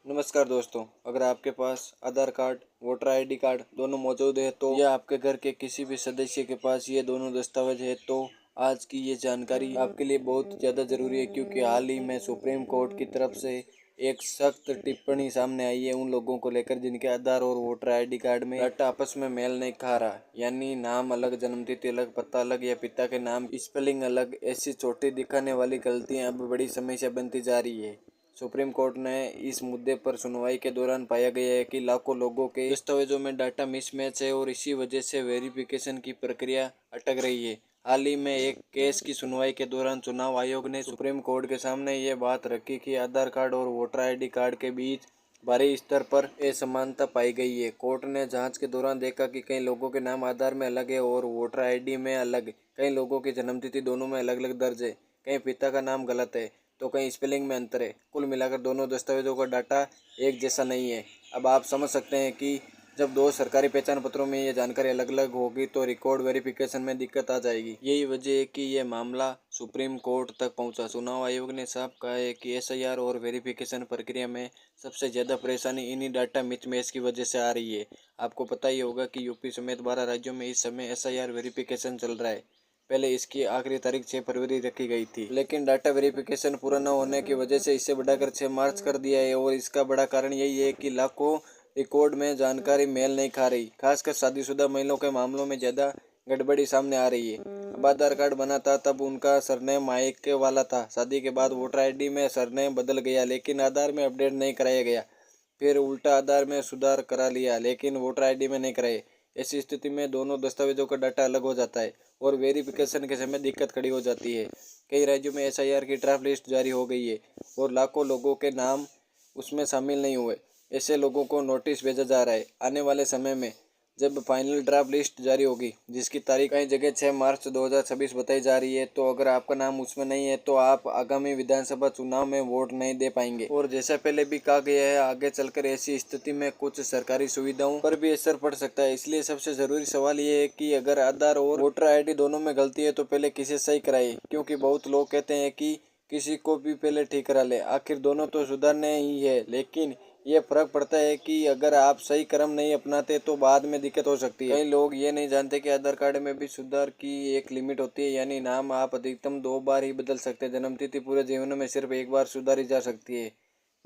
नमस्कार दोस्तों, अगर आपके पास आधार कार्ड, वोटर आईडी कार्ड दोनों मौजूद है तो या आपके घर के किसी भी सदस्य के पास ये दोनों दस्तावेज है तो आज की ये जानकारी आपके लिए बहुत ज़्यादा ज़रूरी है, क्योंकि हाल ही में सुप्रीम कोर्ट की तरफ से एक सख्त टिप्पणी सामने आई है उन लोगों को लेकर जिनके आधार और वोटर आईडी कार्ड में डाटा आपस में मेल नहीं खा रहा, यानी नाम अलग, जन्मतिथि अलग, पता अलग या पिता के नाम स्पेलिंग अलग। ऐसी छोटी दिखाने वाली गलतियां अब बड़ी समस्या बनती जा रही है। सुप्रीम कोर्ट ने इस मुद्दे पर सुनवाई के दौरान पाया गया है कि लाखों लोगों के दस्तावेजों में डाटा मिसमैच है और इसी वजह से वेरिफिकेशन की प्रक्रिया अटक रही है। हाल ही में एक केस की सुनवाई के दौरान चुनाव आयोग ने सुप्रीम कोर्ट के सामने ये बात रखी कि आधार कार्ड और वोटर आईडी कार्ड के बीच भारी स्तर पर असमानता पाई गई है। कोर्ट ने जांच के दौरान देखा कि कई लोगों के नाम आधार में अलग है और वोटर आईडी में अलग, कई लोगों की जन्मतिथि दोनों में अलग अलग दर्ज है, कहीं पिता का नाम गलत है तो कहीं स्पेलिंग में अंतर है। कुल मिलाकर दोनों दस्तावेजों का डाटा एक जैसा नहीं है। अब आप समझ सकते हैं कि जब दो सरकारी पहचान पत्रों में ये जानकारी अलग अलग होगी तो रिकॉर्ड वेरिफिकेशन में दिक्कत आ जाएगी। यही वजह है कि ये मामला सुप्रीम कोर्ट तक पहुंचा। चुनाव आयोग ने साफ कहा है कि एसआईआर और वेरिफिकेशन प्रक्रिया में सबसे ज़्यादा परेशानी इन्हीं डाटा मिसमैच की वजह से आ रही है। आपको पता ही होगा कि यूपी समेत 12 राज्यों में इस समय एसआईआर वेरिफिकेशन चल रहा है। पहले इसकी आखिरी तारीख 6 फरवरी रखी गई थी, लेकिन डाटा वेरिफिकेशन पूरा न होने की वजह से इसे बढ़ाकर 6 मार्च कर दिया है। और इसका बड़ा कारण यही है कि लाखों रिकॉर्ड में जानकारी मेल नहीं खा रही। खासकर शादीशुदा महिलाओं के मामलों में ज़्यादा गड़बड़ी सामने आ रही है। अब आधार कार्ड बना था तब उनका सरनेम मायके वाला था, शादी के बाद वोटर आईडी में सरनेम बदल गया लेकिन आधार में अपडेट नहीं कराया गया, फिर उल्टा आधार में सुधार करा लिया लेकिन वोटर आईडी में नहीं कराए। ऐसी स्थिति में दोनों दस्तावेजों का डाटा अलग हो जाता है और वेरिफिकेशन के समय दिक्कत खड़ी हो जाती है। कई राज्यों में एसआईआर की ड्राफ्ट लिस्ट जारी हो गई है और लाखों लोगों के नाम उसमें शामिल नहीं हुए। ऐसे लोगों को नोटिस भेजा जा रहा है। आने वाले समय में जब फाइनल ड्राफ्ट लिस्ट जारी होगी, जिसकी तारीख कई जगह 6 मार्च 2026 बताई जा रही है, तो अगर आपका नाम उसमें नहीं है तो आप आगामी विधानसभा चुनाव में वोट नहीं दे पाएंगे। और जैसा पहले भी कहा गया है, आगे चलकर ऐसी स्थिति में कुछ सरकारी सुविधाओं पर भी असर पड़ सकता है। इसलिए सबसे जरूरी सवाल ये है कि अगर आधार और वोटर आईडी दोनों में गलती है तो पहले किसे सही कराए, क्योंकि बहुत लोग कहते हैं कि किसी को भी पहले ठीक करा ले, आखिर दोनों तो सुधारने ही है। लेकिन ये फर्क पड़ता है कि अगर आप सही क्रम नहीं अपनाते तो बाद में दिक्कत हो सकती है। कई लोग ये नहीं जानते कि आधार कार्ड में भी सुधार की एक लिमिट होती है, यानी नाम आप अधिकतम 2 बार ही बदल सकते हैं। जन्मतिथि पूरे जीवन में सिर्फ एक बार सुधारी जा सकती है।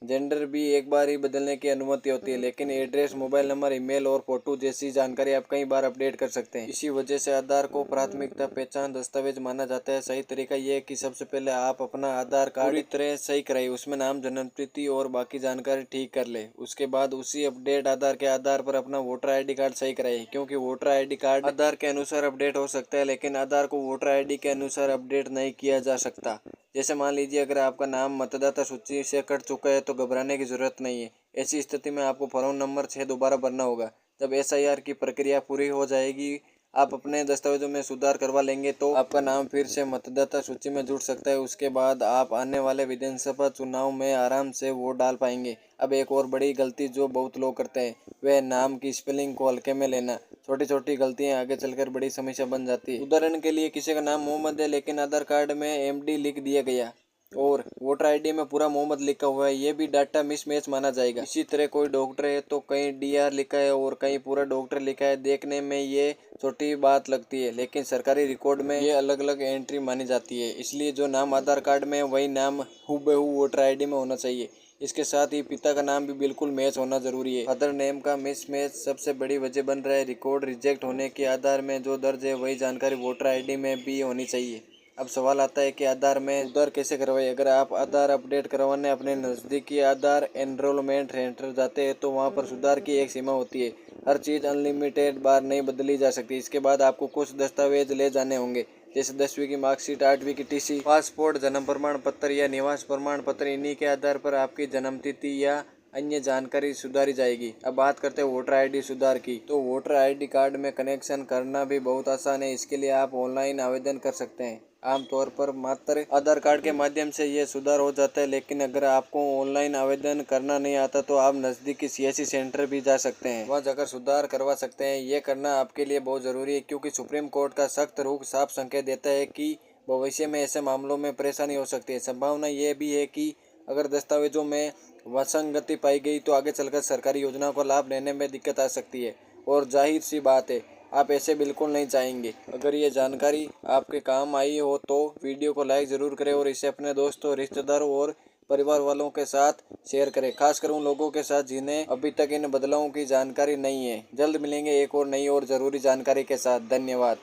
जेंडर भी एक बार ही बदलने की अनुमति होती है, लेकिन एड्रेस, मोबाइल नंबर, ईमेल और फोटो जैसी जानकारी आप कई बार अपडेट कर सकते हैं। इसी वजह से आधार को प्राथमिकता पहचान दस्तावेज माना जाता है। सही तरीका यह है कि सबसे पहले आप अपना आधार कार्ड पूरी तरह सही कराइए, उसमें नाम, जन्मतिथि और बाकी जानकारी ठीक कर ले। उसके बाद उसी अपडेट आधार के आधार पर अपना वोटर आईडी कार्ड सही कराइए, क्योंकि वोटर आईडी कार्ड आधार के अनुसार अपडेट हो सकता है लेकिन आधार को वोटर आईडी के अनुसार अपडेट नहीं किया जा सकता। जैसे मान लीजिए अगर आपका नाम मतदाता सूची से कट चुका है तो घबराने की जरूरत नहीं है। ऐसी स्थिति में आपको फॉर्म नंबर 6 दोबारा भरना होगा। जब एसआईआर की प्रक्रिया पूरी हो जाएगी, आप अपने दस्तावेजों में सुधार करवा लेंगे तो आपका नाम फिर से मतदाता सूची में जुड़ सकता है। उसके बाद आप आने वाले विधानसभा चुनाव में आराम से वोट डाल पाएंगे। अब एक और बड़ी गलती जो बहुत लोग करते हैं वह नाम की स्पेलिंग को हल्के में लेना। छोटी छोटी गलतियां आगे चलकर बड़ी समस्या बन जाती है। उदाहरण के लिए किसी का नाम मोहम्मद है लेकिन आधार कार्ड में एमडी लिख दिया गया और वोटर आईडी में पूरा मोहम्मद लिखा हुआ है, ये भी डाटा मिसमैच माना जाएगा। इसी तरह कोई डॉक्टर है तो कहीं डीआर लिखा है और कहीं पूरा डॉक्टर लिखा है। देखने में ये छोटी बात लगती है लेकिन सरकारी रिकॉर्ड में ये अलग अलग एंट्री मानी जाती है। इसलिए जो नाम आधार कार्ड में वही नाम हूबहू वोटर आईडी में होना चाहिए। इसके साथ ही पिता का नाम भी बिल्कुल मैच होना जरूरी है। फादर नेम का मिसमैच सबसे बड़ी वजह बन रहा है। रिकॉर्ड रिजेक्ट होने के आधार में जो दर्ज है वही जानकारी वोटर आईडी में भी होनी चाहिए। अब सवाल आता है कि आधार में सुधार कैसे करवाएं। अगर आप आधार अपडेट करवाने अपने नज़दीकी आधार एनरोलमेंट सेंटर जाते हैं तो वहां पर सुधार की एक सीमा होती है। हर चीज़ अनलिमिटेड बार नहीं बदली जा सकती। इसके बाद आपको कुछ दस्तावेज ले जाने होंगे, जैसे 10वीं की मार्कशीट, 8वीं की टीसी, पासपोर्ट, जन्म प्रमाण पत्र या निवास प्रमाण पत्र। इन्हीं के आधार पर आपकी जन्मतिथि या अन्य जानकारी सुधारी जाएगी। अब बात करते हैं वोटर आईडी सुधार की। तो वोटर आईडी कार्ड में कनेक्शन करना भी बहुत आसान है। इसके लिए आप ऑनलाइन आवेदन कर सकते हैं। आमतौर पर मात्र आधार कार्ड के माध्यम से ये सुधार हो जाता है, लेकिन अगर आपको ऑनलाइन आवेदन करना नहीं आता तो आप नज़दीकी सीएससी सेंटर भी जा सकते हैं, वहाँ जाकर सुधार करवा सकते हैं। ये करना आपके लिए बहुत ज़रूरी है, क्योंकि सुप्रीम कोर्ट का सख्त रुख साफ संकेत देता है कि भविष्य में ऐसे मामलों में परेशानी हो सकती है। संभावना ये भी है कि अगर दस्तावेजों में विसंगति पाई गई तो आगे चलकर सरकारी योजनाओं का लाभ लेने में दिक्कत आ सकती है और जाहिर सी बात है आप ऐसे बिल्कुल नहीं चाहेंगे। अगर ये जानकारी आपके काम आई हो तो वीडियो को लाइक ज़रूर करें और इसे अपने दोस्तों, रिश्तेदारों और परिवार वालों के साथ शेयर करें, खासकर उन लोगों के साथ जिन्हें अभी तक इन बदलावों की जानकारी नहीं है। जल्द मिलेंगे एक और नई और ज़रूरी जानकारी के साथ। धन्यवाद।